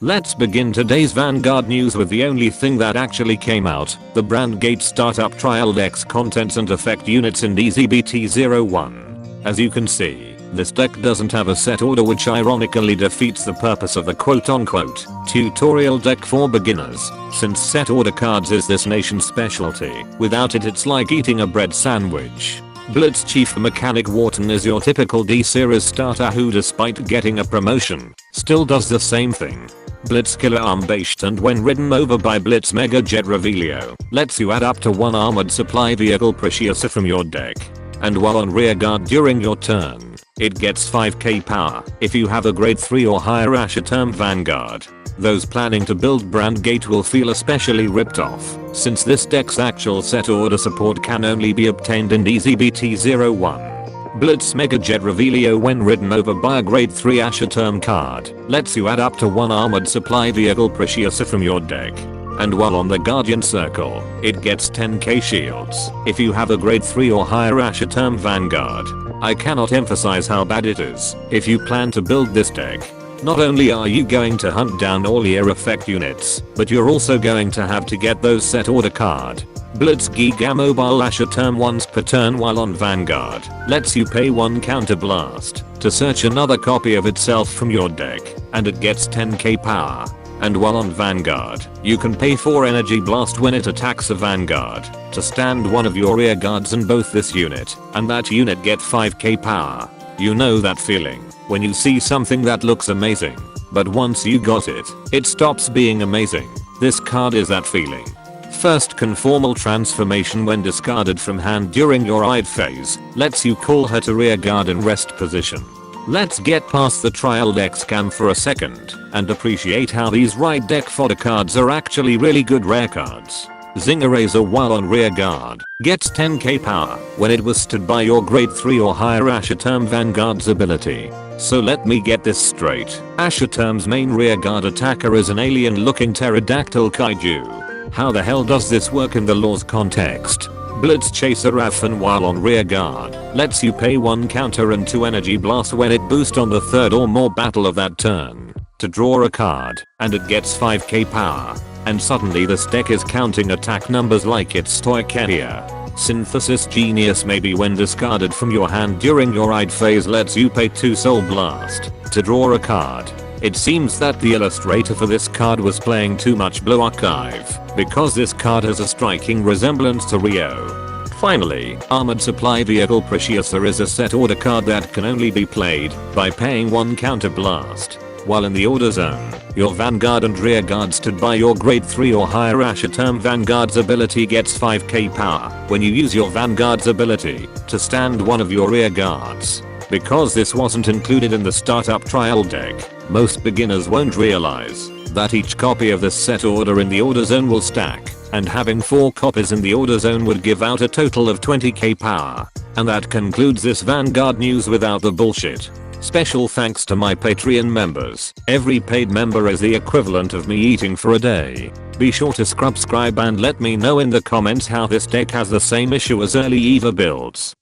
Let's begin today's Vanguard news with the only thing that actually came out, the Brandt Startup Trial Deck's contents and effect units in DZBT-01. As you can see, this deck doesn't have a set order, which ironically defeats the purpose of the quote-unquote tutorial deck for beginners, since set order cards is this nation's specialty. Without it, it's like eating a bread sandwich. Blitz Chief Mechanic Wharton is your typical D-Series starter who, despite getting a promotion, still does the same thing. Blitz Killer Arm Bashed, and when ridden over by Blitz Mega Jet Revelio, lets you add up to 1 armored supply vehicle Preciosa from your deck. And while on rear guard during your turn, it gets 5k power if you have a grade 3 or higher Asher Term Vanguard. Those planning to build Brandt will feel especially ripped off, since this deck's actual set order support can only be obtained in DZBT-01. Blitz Mega Jet Revelio, when ridden over by a grade 3 Asher Term card, lets you add up to 1 armored supply vehicle Preciosa from your deck. And while on the Guardian Circle, it gets 10k shields if you have a grade 3 or higher Asher Term Vanguard. I cannot emphasize how bad it is if you plan to build this deck. Not only are you going to hunt down all your effect units, but you're also going to have to get those set order card. Blitz Giga Mobile Asher Term once per turn while on Vanguard lets you pay 1 counter blast to search another copy of itself from your deck, and it gets 10k power. And while on Vanguard, you can pay 4 energy blast when it attacks a Vanguard to stand one of your rear guards in both this unit and that unit get 5k power. You know that feeling when you see something that looks amazing, but once you got it, it stops being amazing. This card is that feeling. First conformal transformation, when discarded from hand during your ride phase, lets you call her to rear guard in rest position. Let's get past the trial deck scam for a second and appreciate how these ride deck fodder cards are actually really good rare cards. Zinger Razor, while on rear guard, gets 10k power when it was stood by your grade 3 or higher Asher Term Vanguard's ability. So let me get this straight. Asher Term's main rear guard attacker is an alien looking pterodactyl kaiju. How the hell does this work in the lore's context? Blitz Chaser Raffen, while on rear guard, lets you pay 1 counter and 2 energy blast when it boosts on the 3rd or more battle of that turn to draw a card, and it gets 5k power. And suddenly this deck is counting attack numbers like it's Stoicheia. Synthesis Genius, maybe when discarded from your hand during your ride phase, lets you pay 2 soul blast to draw a card. It seems that the illustrator for this card was playing too much Blue Archive, because this card has a striking resemblance to Rio. Finally, Armored Supply Vehicle Preciosa is a set order card that can only be played by paying 1 counter blast. While in the order zone, your Vanguard and rear guard stood by your grade 3 or higher Asher Term Vanguard's ability gets 5k power when you use your Vanguard's ability to stand one of your rear guards. Because this wasn't included in the startup trial deck, most beginners won't realize that each copy of this set order in the order zone will stack, and having 4 copies in the order zone would give out a total of 20k power. And that concludes this Vanguard news without the bullshit. Special thanks to my Patreon members. Every paid member is the equivalent of me eating for a day. Be sure to subscribe and let me know in the comments how this deck has the same issue as early EVA builds.